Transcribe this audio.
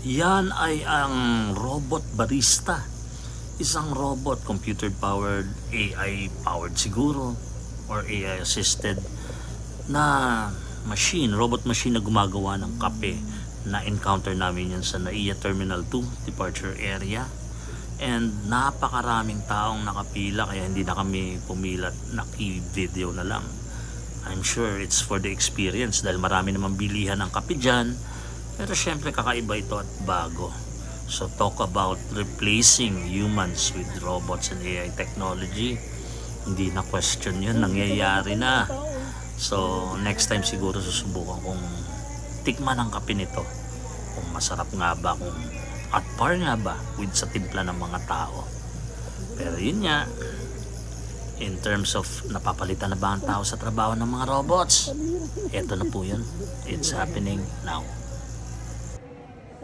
Yan ay ang robot barista. Isang robot, computer-powered, AI-powered siguro, or AI-assisted na machine, robot machine na gumagawa ng kape. Na-encounter namin yan sa NAIA Terminal 2 departure area. And napakaraming taong nakapila kaya hindi na kami pumilat, naki-video na lang. I'm sure it's for the experience dahil marami namang bilihan ng kape dyan. Pero syempre kakaiba ito at bago. So talk about replacing humans with robots and AI technology. Hindi na question yun, nangyayari na. So next time siguro susubukan kong tikman ang kape nito. Kung masarap nga ba, kung at par nga ba with sa timpla ng mga tao. Pero yun nga, in terms of napapalitan na ba ang tao sa trabaho ng mga robots? Eto na po yun. It's happening now.